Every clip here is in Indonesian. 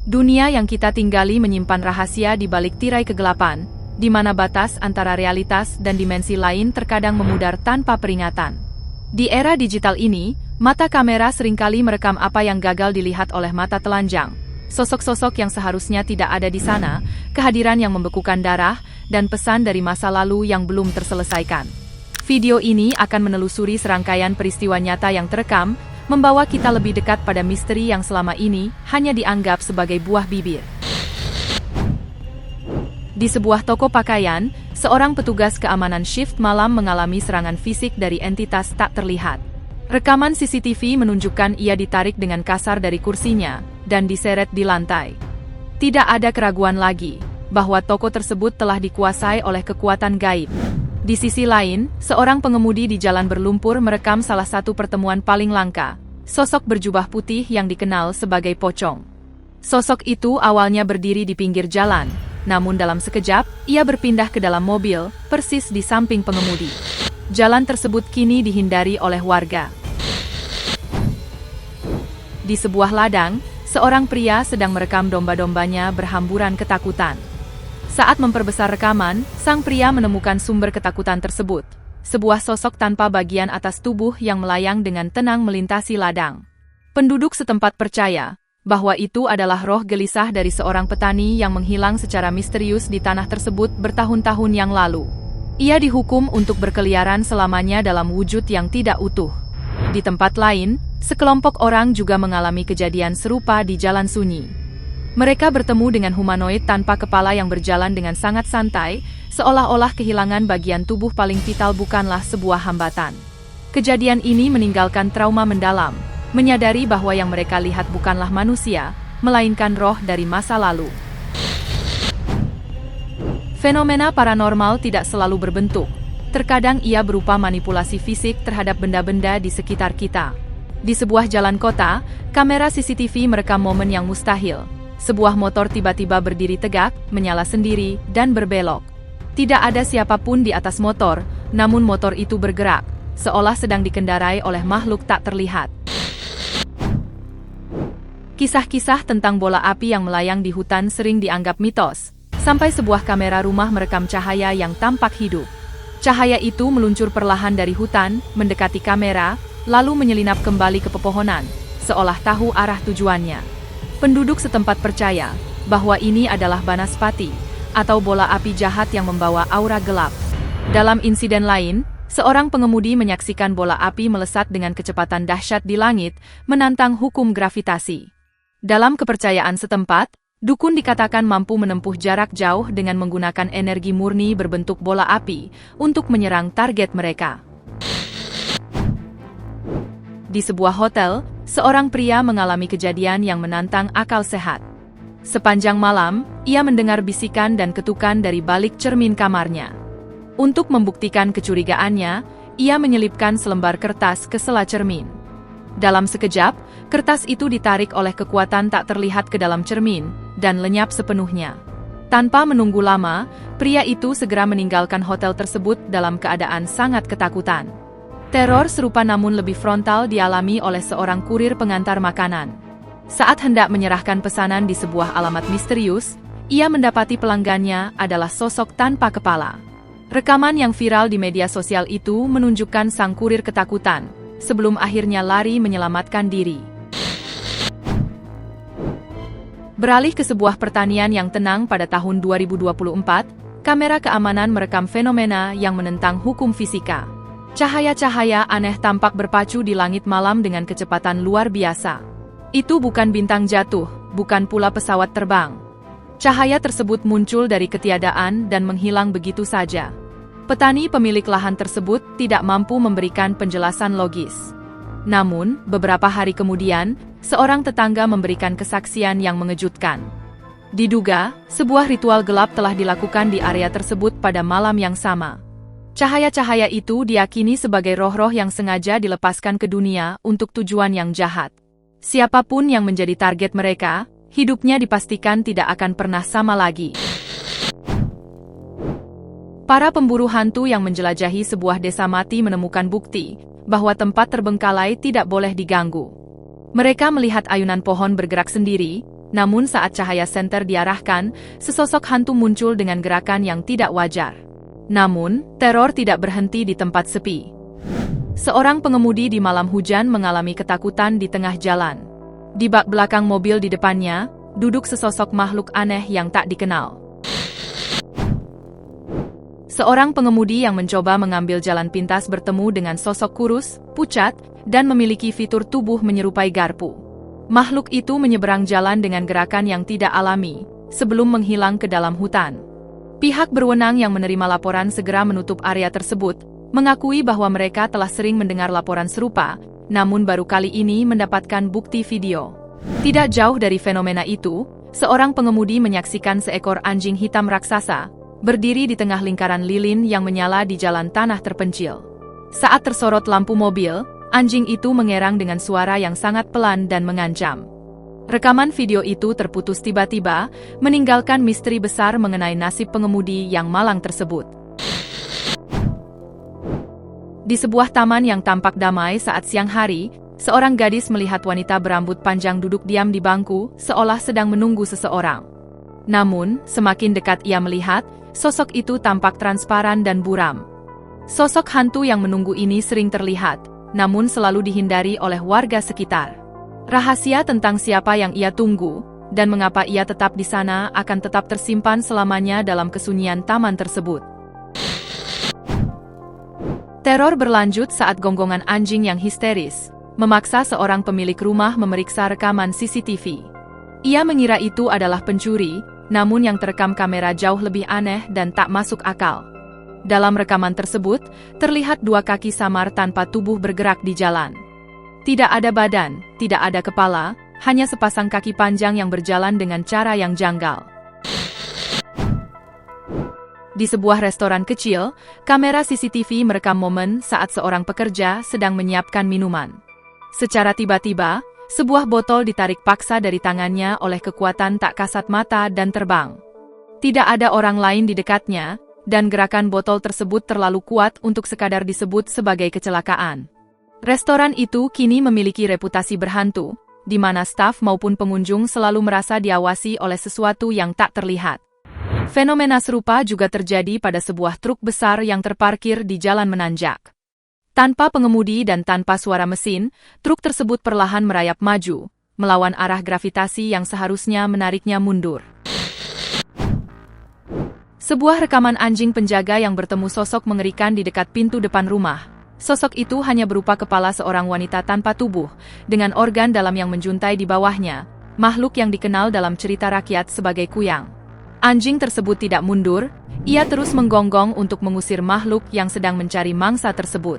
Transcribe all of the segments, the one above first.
Dunia yang kita tinggali menyimpan rahasia di balik tirai kegelapan, di mana batas antara realitas dan dimensi lain terkadang memudar tanpa peringatan. Di era digital ini, mata kamera seringkali merekam apa yang gagal dilihat oleh mata telanjang. Sosok-sosok yang seharusnya tidak ada di sana, kehadiran yang membekukan darah, dan pesan dari masa lalu yang belum terselesaikan. Video ini akan menelusuri serangkaian peristiwa nyata yang terekam, membawa kita lebih dekat pada misteri yang selama ini hanya dianggap sebagai buah bibir. Di sebuah toko pakaian, seorang petugas keamanan shift malam mengalami serangan fisik dari entitas tak terlihat. Rekaman CCTV menunjukkan ia ditarik dengan kasar dari kursinya dan diseret di lantai. Tidak ada keraguan lagi bahwa toko tersebut telah dikuasai oleh kekuatan gaib. Di sisi lain, seorang pengemudi di jalan berlumpur merekam salah satu pertemuan paling langka, sosok berjubah putih yang dikenal sebagai pocong. Sosok itu awalnya berdiri di pinggir jalan, namun dalam sekejap, ia berpindah ke dalam mobil, persis di samping pengemudi. Jalan tersebut kini dihindari oleh warga. Di sebuah ladang, seorang pria sedang merekam domba-dombanya berhamburan ketakutan. Saat memperbesar rekaman, sang pria menemukan sumber ketakutan tersebut. Sebuah sosok tanpa bagian atas tubuh yang melayang dengan tenang melintasi ladang. Penduduk setempat percaya bahwa itu adalah roh gelisah dari seorang petani yang menghilang secara misterius di tanah tersebut bertahun-tahun yang lalu. Ia dihukum untuk berkeliaran selamanya dalam wujud yang tidak utuh. Di tempat lain, sekelompok orang juga mengalami kejadian serupa di jalan sunyi. Mereka bertemu dengan humanoid tanpa kepala yang berjalan dengan sangat santai, seolah-olah kehilangan bagian tubuh paling vital bukanlah sebuah hambatan. Kejadian ini meninggalkan trauma mendalam, menyadari bahwa yang mereka lihat bukanlah manusia, melainkan roh dari masa lalu. Fenomena paranormal tidak selalu berbentuk. Terkadang ia berupa manipulasi fisik terhadap benda-benda di sekitar kita. Di sebuah jalan kota, kamera CCTV merekam momen yang mustahil. Sebuah motor tiba-tiba berdiri tegak, menyala sendiri, dan berbelok. Tidak ada siapapun di atas motor, namun motor itu bergerak, seolah sedang dikendarai oleh makhluk tak terlihat. Kisah-kisah tentang bola api yang melayang di hutan sering dianggap mitos, sampai sebuah kamera rumah merekam cahaya yang tampak hidup. Cahaya itu meluncur perlahan dari hutan, mendekati kamera, lalu menyelinap kembali ke pepohonan, seolah tahu arah tujuannya. Penduduk setempat percaya bahwa ini adalah banaspati, atau bola api jahat yang membawa aura gelap. Dalam insiden lain, seorang pengemudi menyaksikan bola api melesat dengan kecepatan dahsyat di langit, menantang hukum gravitasi. Dalam kepercayaan setempat, dukun dikatakan mampu menempuh jarak jauh dengan menggunakan energi murni berbentuk bola api untuk menyerang target mereka. Di sebuah hotel, seorang pria mengalami kejadian yang menantang akal sehat. Sepanjang malam, ia mendengar bisikan dan ketukan dari balik cermin kamarnya. Untuk membuktikan kecurigaannya, ia menyelipkan selembar kertas ke sela cermin. Dalam sekejap, kertas itu ditarik oleh kekuatan tak terlihat ke dalam cermin, dan lenyap sepenuhnya. Tanpa menunggu lama, pria itu segera meninggalkan hotel tersebut dalam keadaan sangat ketakutan. Teror serupa namun lebih frontal dialami oleh seorang kurir pengantar makanan. Saat hendak menyerahkan pesanan di sebuah alamat misterius, ia mendapati pelanggannya adalah sosok tanpa kepala. Rekaman yang viral di media sosial itu menunjukkan sang kurir ketakutan, sebelum akhirnya lari menyelamatkan diri. Beralih ke sebuah pertanian yang tenang pada tahun 2024, kamera keamanan merekam fenomena yang menentang hukum fisika. Cahaya-cahaya aneh tampak berpacu di langit malam dengan kecepatan luar biasa. Itu bukan bintang jatuh, bukan pula pesawat terbang. Cahaya tersebut muncul dari ketiadaan dan menghilang begitu saja. Petani pemilik lahan tersebut tidak mampu memberikan penjelasan logis. Namun, beberapa hari kemudian, seorang tetangga memberikan kesaksian yang mengejutkan. Diduga, sebuah ritual gelap telah dilakukan di area tersebut pada malam yang sama. Cahaya-cahaya itu diyakini sebagai roh-roh yang sengaja dilepaskan ke dunia untuk tujuan yang jahat. Siapapun yang menjadi target mereka, hidupnya dipastikan tidak akan pernah sama lagi. Para pemburu hantu yang menjelajahi sebuah desa mati menemukan bukti bahwa tempat terbengkalai tidak boleh diganggu. Mereka melihat ayunan pohon bergerak sendiri, Namun saat cahaya senter diarahkan, sesosok hantu muncul dengan gerakan yang tidak wajar. Namun, teror tidak berhenti di tempat sepi. Seorang pengemudi di malam hujan mengalami ketakutan di tengah jalan. Di bak belakang mobil di depannya, duduk sesosok makhluk aneh yang tak dikenal. Seorang pengemudi yang mencoba mengambil jalan pintas bertemu dengan sosok kurus, pucat, dan memiliki fitur tubuh menyerupai garpu. Makhluk itu menyeberang jalan dengan gerakan yang tidak alami, sebelum menghilang ke dalam hutan. Pihak berwenang yang menerima laporan segera menutup area tersebut, mengakui bahwa mereka telah sering mendengar laporan serupa, namun baru kali ini mendapatkan bukti video. Tidak jauh dari fenomena itu, seorang pengemudi menyaksikan seekor anjing hitam raksasa, berdiri di tengah lingkaran lilin yang menyala di jalan tanah terpencil. Saat tersorot lampu mobil, anjing itu mengerang dengan suara yang sangat pelan dan mengancam. Rekaman video itu terputus tiba-tiba, meninggalkan misteri besar mengenai nasib pengemudi yang malang tersebut. Di sebuah taman yang tampak damai saat siang hari, seorang gadis melihat wanita berambut panjang duduk diam di bangku, seolah sedang menunggu seseorang. Namun, semakin dekat ia melihat, sosok itu tampak transparan dan buram. Sosok hantu yang menunggu ini sering terlihat, namun selalu dihindari oleh warga sekitar. Rahasia tentang siapa yang ia tunggu, dan mengapa ia tetap di sana akan tetap tersimpan selamanya dalam kesunyian taman tersebut. Teror berlanjut saat gonggongan anjing yang histeris memaksa seorang pemilik rumah memeriksa rekaman CCTV. Ia mengira itu adalah pencuri, namun yang terekam kamera jauh lebih aneh dan tak masuk akal. Dalam rekaman tersebut, terlihat dua kaki samar tanpa tubuh bergerak di jalan. Tidak ada badan, tidak ada kepala, hanya sepasang kaki panjang yang berjalan dengan cara yang janggal. Di sebuah restoran kecil, kamera CCTV merekam momen saat seorang pekerja sedang menyiapkan minuman. Secara tiba-tiba, sebuah botol ditarik paksa dari tangannya oleh kekuatan tak kasat mata dan terbang. Tidak ada orang lain di dekatnya, dan gerakan botol tersebut terlalu kuat untuk sekadar disebut sebagai kecelakaan. Restoran itu kini memiliki reputasi berhantu, di mana staf maupun pengunjung selalu merasa diawasi oleh sesuatu yang tak terlihat. Fenomena serupa juga terjadi pada sebuah truk besar yang terparkir di jalan menanjak. Tanpa pengemudi dan tanpa suara mesin, truk tersebut perlahan merayap maju, melawan arah gravitasi yang seharusnya menariknya mundur. Sebuah rekaman anjing penjaga yang bertemu sosok mengerikan di dekat pintu depan rumah. Sosok itu hanya berupa kepala seorang wanita tanpa tubuh, dengan organ dalam yang menjuntai di bawahnya, makhluk yang dikenal dalam cerita rakyat sebagai kuyang. Anjing tersebut tidak mundur, ia terus menggonggong untuk mengusir makhluk yang sedang mencari mangsa tersebut.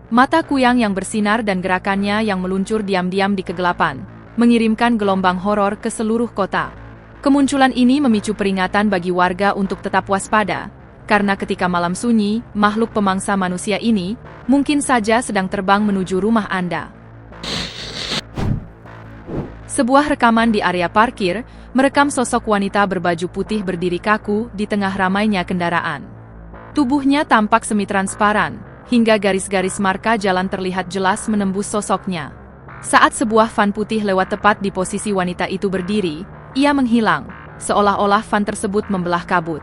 Mata kuyang yang bersinar dan gerakannya yang meluncur diam-diam di kegelapan, mengirimkan gelombang horor ke seluruh kota. Kemunculan ini memicu peringatan bagi warga untuk tetap waspada, karena ketika malam sunyi, makhluk pemangsa manusia ini mungkin saja sedang terbang menuju rumah Anda. Sebuah rekaman di area parkir merekam sosok wanita berbaju putih berdiri kaku di tengah ramainya kendaraan. Tubuhnya tampak semi-transparan, hingga garis-garis marka jalan terlihat jelas menembus sosoknya. Saat sebuah van putih lewat tepat di posisi wanita itu berdiri, ia menghilang, seolah-olah van tersebut membelah kabut.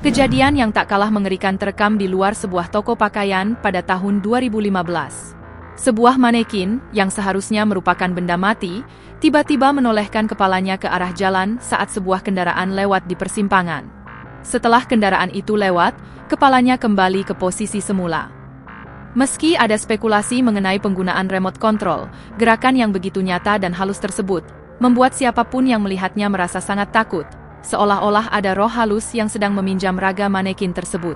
Kejadian yang tak kalah mengerikan terekam di luar sebuah toko pakaian pada tahun 2015. Sebuah manekin, yang seharusnya merupakan benda mati, tiba-tiba menolehkan kepalanya ke arah jalan saat sebuah kendaraan lewat di persimpangan. Setelah kendaraan itu lewat, kepalanya kembali ke posisi semula. Meski ada spekulasi mengenai penggunaan remote control, gerakan yang begitu nyata dan halus tersebut membuat siapapun yang melihatnya merasa sangat takut, seolah-olah ada roh halus yang sedang meminjam raga manekin tersebut.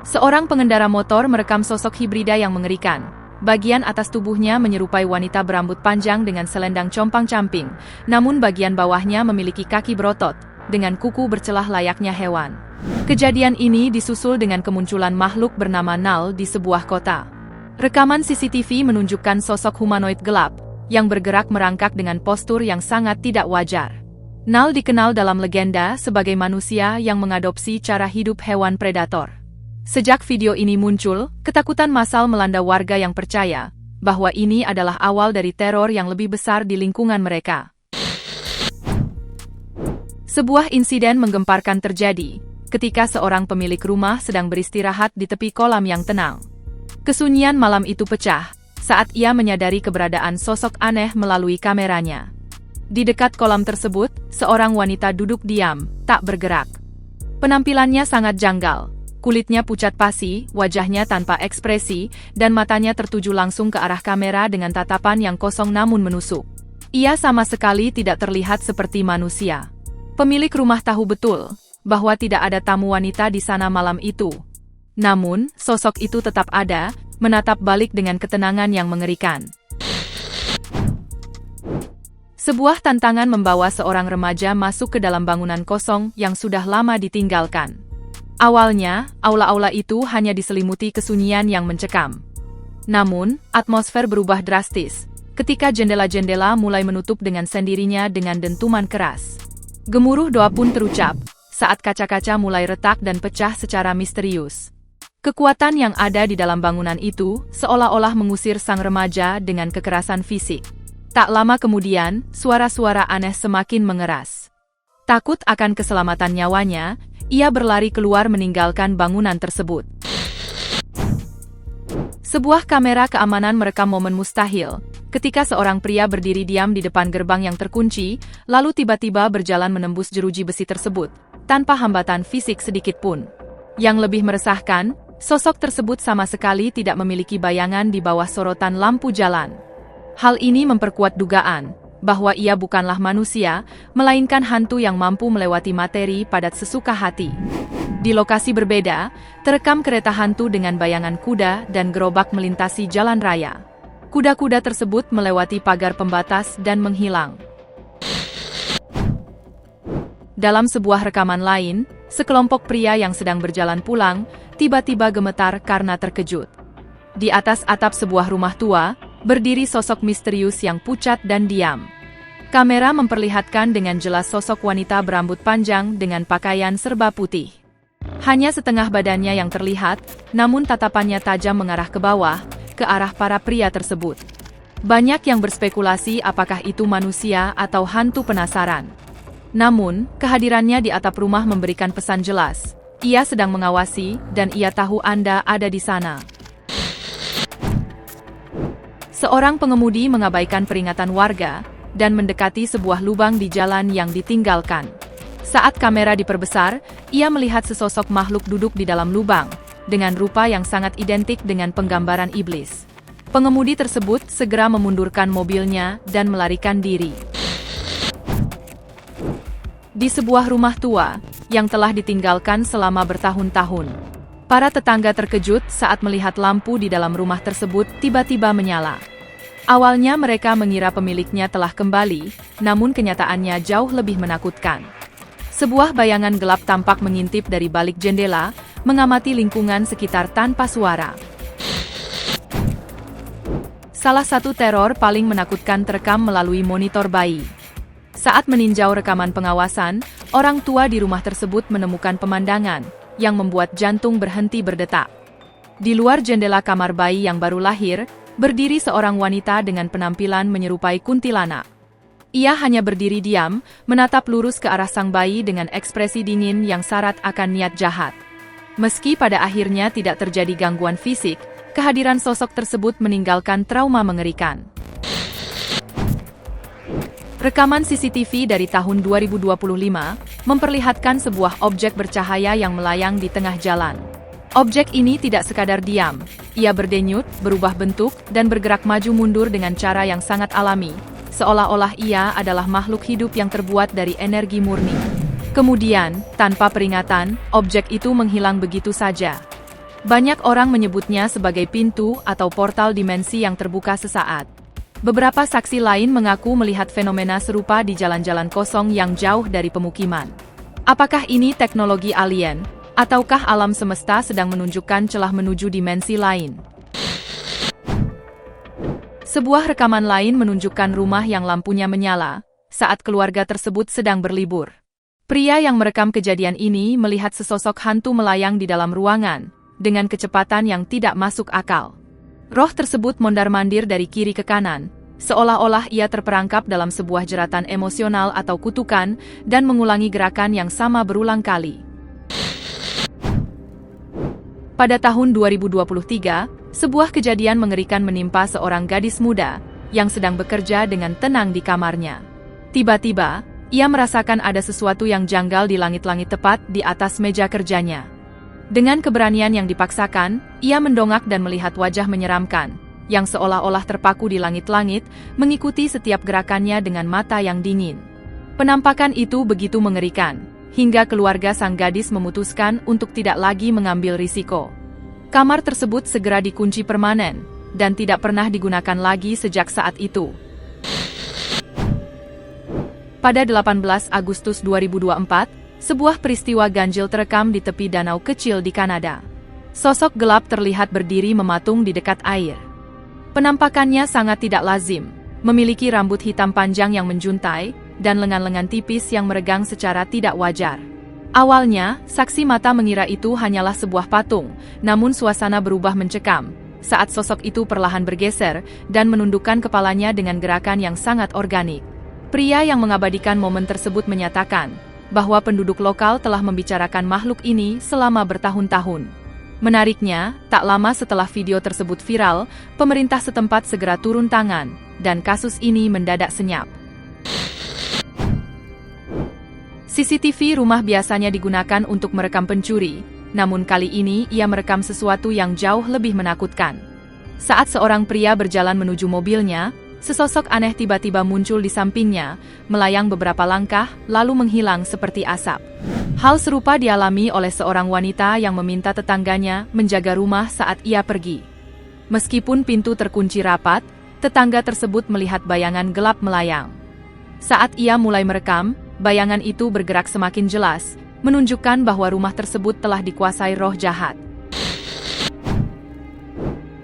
Seorang pengendara motor merekam sosok hibrida yang mengerikan. Bagian atas tubuhnya menyerupai wanita berambut panjang dengan selendang compang-camping, namun bagian bawahnya memiliki kaki berotot, dengan kuku bercelah layaknya hewan. Kejadian ini disusul dengan kemunculan makhluk bernama Nal di sebuah kota. Rekaman CCTV menunjukkan sosok humanoid gelap, yang bergerak merangkak dengan postur yang sangat tidak wajar. Nal dikenal dalam legenda sebagai manusia yang mengadopsi cara hidup hewan predator. Sejak video ini muncul, ketakutan massal melanda warga yang percaya bahwa ini adalah awal dari teror yang lebih besar di lingkungan mereka. Sebuah insiden menggemparkan terjadi ketika seorang pemilik rumah sedang beristirahat di tepi kolam yang tenang. Kesunyian malam itu pecah saat ia menyadari keberadaan sosok aneh melalui kameranya. Di dekat kolam tersebut, seorang wanita duduk diam, tak bergerak. Penampilannya sangat janggal. Kulitnya pucat pasi, wajahnya tanpa ekspresi, dan matanya tertuju langsung ke arah kamera dengan tatapan yang kosong namun menusuk. Ia sama sekali tidak terlihat seperti manusia. Pemilik rumah tahu betul bahwa tidak ada tamu wanita di sana malam itu. Namun, sosok itu tetap ada, menatap balik dengan ketenangan yang mengerikan. Sebuah tantangan membawa seorang remaja masuk ke dalam bangunan kosong yang sudah lama ditinggalkan. Awalnya, aula-aula itu hanya diselimuti kesunyian yang mencekam. Namun, atmosfer berubah drastis ketika jendela-jendela mulai menutup dengan sendirinya dengan dentuman keras. Gemuruh doa pun terucap saat kaca-kaca mulai retak dan pecah secara misterius. Kekuatan yang ada di dalam bangunan itu seolah-olah mengusir sang remaja dengan kekerasan fisik. Tak lama kemudian, suara-suara aneh semakin mengeras. Takut akan keselamatan nyawanya, ia berlari keluar meninggalkan bangunan tersebut. Sebuah kamera keamanan merekam momen mustahil ketika seorang pria berdiri diam di depan gerbang yang terkunci, lalu tiba-tiba berjalan menembus jeruji besi tersebut, tanpa hambatan fisik sedikit pun. Yang lebih meresahkan, sosok tersebut sama sekali tidak memiliki bayangan di bawah sorotan lampu jalan. Hal ini memperkuat dugaan bahwa ia bukanlah manusia, melainkan hantu yang mampu melewati materi padat sesuka hati. Di lokasi berbeda, terekam kereta hantu dengan bayangan kuda dan gerobak melintasi jalan raya. Kuda-kuda tersebut melewati pagar pembatas dan menghilang. Dalam sebuah rekaman lain, sekelompok pria yang sedang berjalan pulang, tiba-tiba gemetar karena terkejut. Di atas atap sebuah rumah tua, berdiri sosok misterius yang pucat dan diam. Kamera memperlihatkan dengan jelas sosok wanita berambut panjang dengan pakaian serba putih. Hanya setengah badannya yang terlihat, namun tatapannya tajam mengarah ke bawah, ke arah para pria tersebut. Banyak yang berspekulasi apakah itu manusia atau hantu penasaran. Namun, kehadirannya di atap rumah memberikan pesan jelas. Ia sedang mengawasi, dan ia tahu Anda ada di sana. Seorang pengemudi mengabaikan peringatan warga, dan mendekati sebuah lubang di jalan yang ditinggalkan. Saat kamera diperbesar, ia melihat sesosok makhluk duduk di dalam lubang, dengan rupa yang sangat identik dengan penggambaran iblis. Pengemudi tersebut segera memundurkan mobilnya dan melarikan diri. Di sebuah rumah tua, yang telah ditinggalkan selama bertahun-tahun, para tetangga terkejut saat melihat lampu di dalam rumah tersebut tiba-tiba menyala. Awalnya mereka mengira pemiliknya telah kembali, namun kenyataannya jauh lebih menakutkan. Sebuah bayangan gelap tampak mengintip dari balik jendela, mengamati lingkungan sekitar tanpa suara. Salah satu teror paling menakutkan terekam melalui monitor bayi. Saat meninjau rekaman pengawasan, orang tua di rumah tersebut menemukan pemandangan yang membuat jantung berhenti berdetak. Di luar jendela kamar bayi yang baru lahir, berdiri seorang wanita dengan penampilan menyerupai kuntilanak. Ia hanya berdiri diam, menatap lurus ke arah sang bayi dengan ekspresi dingin yang syarat akan niat jahat. Meski pada akhirnya tidak terjadi gangguan fisik, kehadiran sosok tersebut meninggalkan trauma mengerikan. Rekaman CCTV dari tahun 2025 memperlihatkan sebuah objek bercahaya yang melayang di tengah jalan. Objek ini tidak sekadar diam, ia berdenyut, berubah bentuk, dan bergerak maju mundur dengan cara yang sangat alami, seolah-olah ia adalah makhluk hidup yang terbuat dari energi murni. Kemudian, tanpa peringatan, objek itu menghilang begitu saja. Banyak orang menyebutnya sebagai pintu atau portal dimensi yang terbuka sesaat. Beberapa saksi lain mengaku melihat fenomena serupa di jalan-jalan kosong yang jauh dari pemukiman. Apakah ini teknologi alien, ataukah alam semesta sedang menunjukkan celah menuju dimensi lain? Sebuah rekaman lain menunjukkan rumah yang lampunya menyala saat keluarga tersebut sedang berlibur. Pria yang merekam kejadian ini melihat sesosok hantu melayang di dalam ruangan dengan kecepatan yang tidak masuk akal. Roh tersebut mondar-mandir dari kiri ke kanan, seolah-olah ia terperangkap dalam sebuah jeratan emosional atau kutukan dan mengulangi gerakan yang sama berulang kali. Pada tahun 2023, sebuah kejadian mengerikan menimpa seorang gadis muda yang sedang bekerja dengan tenang di kamarnya. Tiba-tiba, ia merasakan ada sesuatu yang janggal di langit-langit tepat di atas meja kerjanya. Dengan keberanian yang dipaksakan, ia mendongak dan melihat wajah menyeramkan, yang seolah-olah terpaku di langit-langit, mengikuti setiap gerakannya dengan mata yang dingin. Penampakan itu begitu mengerikan, hingga keluarga sang gadis memutuskan untuk tidak lagi mengambil risiko. Kamar tersebut segera dikunci permanen, dan tidak pernah digunakan lagi sejak saat itu. Pada 18 Agustus 2024, sebuah peristiwa ganjil terekam di tepi danau kecil di Kanada. Sosok gelap terlihat berdiri mematung di dekat air. Penampakannya sangat tidak lazim, memiliki rambut hitam panjang yang menjuntai, dan lengan-lengan tipis yang meregang secara tidak wajar. Awalnya, saksi mata mengira itu hanyalah sebuah patung, namun suasana berubah mencekam saat sosok itu perlahan bergeser dan menundukkan kepalanya dengan gerakan yang sangat organik. Pria yang mengabadikan momen tersebut menyatakan bahwa penduduk lokal telah membicarakan makhluk ini selama bertahun-tahun. Menariknya, tak lama setelah video tersebut viral, pemerintah setempat segera turun tangan, dan kasus ini mendadak senyap. CCTV rumah biasanya digunakan untuk merekam pencuri, namun kali ini ia merekam sesuatu yang jauh lebih menakutkan. Saat seorang pria berjalan menuju mobilnya, sesosok aneh tiba-tiba muncul di sampingnya, melayang beberapa langkah, lalu menghilang seperti asap. Hal serupa dialami oleh seorang wanita yang meminta tetangganya menjaga rumah saat ia pergi. Meskipun pintu terkunci rapat, tetangga tersebut melihat bayangan gelap melayang. Saat ia mulai merekam, bayangan itu bergerak semakin jelas, menunjukkan bahwa rumah tersebut telah dikuasai roh jahat.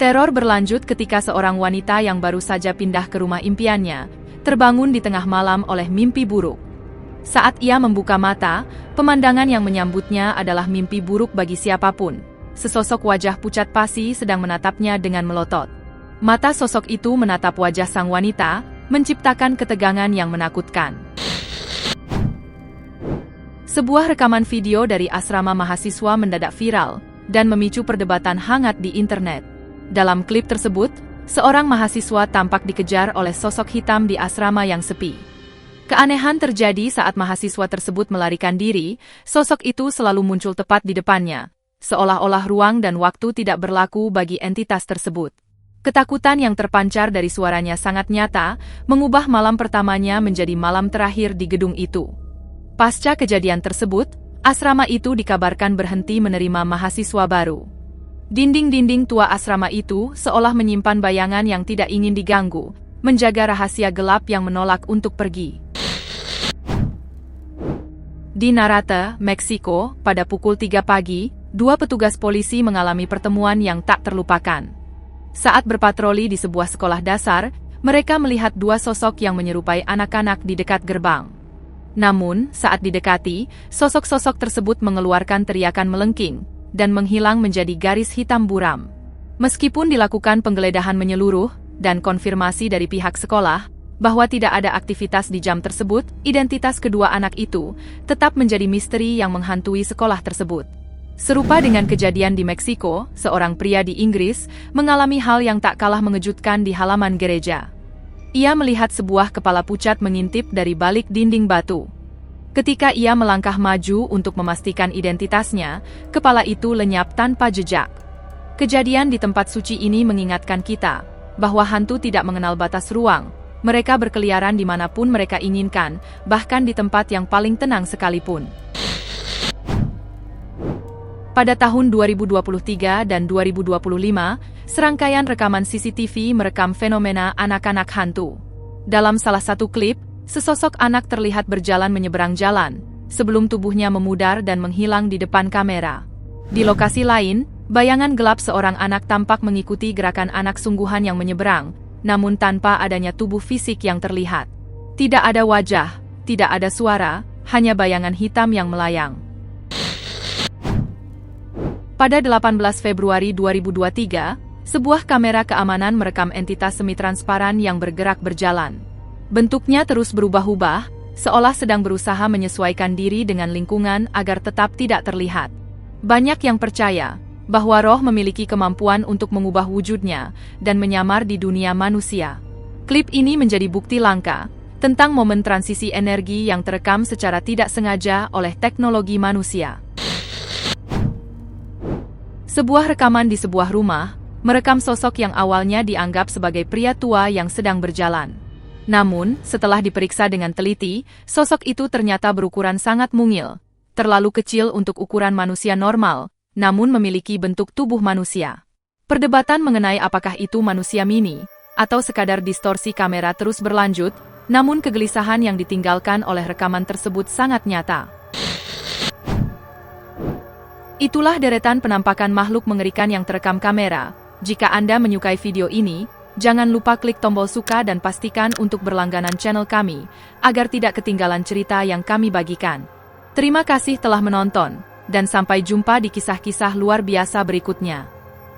Teror berlanjut ketika seorang wanita yang baru saja pindah ke rumah impiannya, terbangun di tengah malam oleh mimpi buruk. Saat ia membuka mata, pemandangan yang menyambutnya adalah mimpi buruk bagi siapapun. Sesosok wajah pucat pasi sedang menatapnya dengan melotot. Mata sosok itu menatap wajah sang wanita, menciptakan ketegangan yang menakutkan. Sebuah rekaman video dari asrama mahasiswa mendadak viral dan memicu perdebatan hangat di internet. Dalam klip tersebut, seorang mahasiswa tampak dikejar oleh sosok hitam di asrama yang sepi. Keanehan terjadi saat mahasiswa tersebut melarikan diri, sosok itu selalu muncul tepat di depannya, seolah-olah ruang dan waktu tidak berlaku bagi entitas tersebut. Ketakutan yang terpancar dari suaranya sangat nyata, mengubah malam pertamanya menjadi malam terakhir di gedung itu. Pasca kejadian tersebut, asrama itu dikabarkan berhenti menerima mahasiswa baru. Dinding-dinding tua asrama itu seolah menyimpan bayangan yang tidak ingin diganggu, menjaga rahasia gelap yang menolak untuk pergi. Di Narate, Meksiko, pada pukul 3 pagi, dua petugas polisi mengalami pertemuan yang tak terlupakan. Saat berpatroli di sebuah sekolah dasar, mereka melihat dua sosok yang menyerupai anak-anak di dekat gerbang. Namun, saat didekati, sosok-sosok tersebut mengeluarkan teriakan melengking dan menghilang menjadi garis hitam buram. Meskipun dilakukan penggeledahan menyeluruh dan konfirmasi dari pihak sekolah bahwa tidak ada aktivitas di jam tersebut, identitas kedua anak itu tetap menjadi misteri yang menghantui sekolah tersebut. Serupa dengan kejadian di Meksiko, seorang pria di Inggris mengalami hal yang tak kalah mengejutkan di halaman gereja. Ia melihat sebuah kepala pucat mengintip dari balik dinding batu. Ketika ia melangkah maju untuk memastikan identitasnya, kepala itu lenyap tanpa jejak. Kejadian di tempat suci ini mengingatkan kita bahwa hantu tidak mengenal batas ruang. Mereka berkeliaran dimanapun mereka inginkan, bahkan di tempat yang paling tenang sekalipun. Pada tahun 2023 dan 2025, serangkaian rekaman CCTV merekam fenomena anak-anak hantu. Dalam salah satu klip, sesosok anak terlihat berjalan menyeberang jalan, sebelum tubuhnya memudar dan menghilang di depan kamera. Di lokasi lain, bayangan gelap seorang anak tampak mengikuti gerakan anak sungguhan yang menyeberang, namun tanpa adanya tubuh fisik yang terlihat. Tidak ada wajah, tidak ada suara, hanya bayangan hitam yang melayang. Pada 18 Februari 2023, Sebuah kamera keamanan merekam entitas semi-transparan yang bergerak berjalan. Bentuknya terus berubah-ubah, seolah sedang berusaha menyesuaikan diri dengan lingkungan agar tetap tidak terlihat. Banyak yang percaya bahwa roh memiliki kemampuan untuk mengubah wujudnya dan menyamar di dunia manusia. Klip ini menjadi bukti langka tentang momen transisi energi yang terekam secara tidak sengaja oleh teknologi manusia. Sebuah rekaman di sebuah rumah merekam sosok yang awalnya dianggap sebagai pria tua yang sedang berjalan. Namun, setelah diperiksa dengan teliti, sosok itu ternyata berukuran sangat mungil, terlalu kecil untuk ukuran manusia normal, namun memiliki bentuk tubuh manusia. Perdebatan mengenai apakah itu manusia mini, atau sekadar distorsi kamera terus berlanjut, namun kegelisahan yang ditinggalkan oleh rekaman tersebut sangat nyata. Itulah deretan penampakan makhluk mengerikan yang terekam kamera. Jika Anda menyukai video ini, jangan lupa klik tombol suka dan pastikan untuk berlangganan channel kami, agar tidak ketinggalan cerita yang kami bagikan. Terima kasih telah menonton, dan sampai jumpa di kisah-kisah luar biasa berikutnya.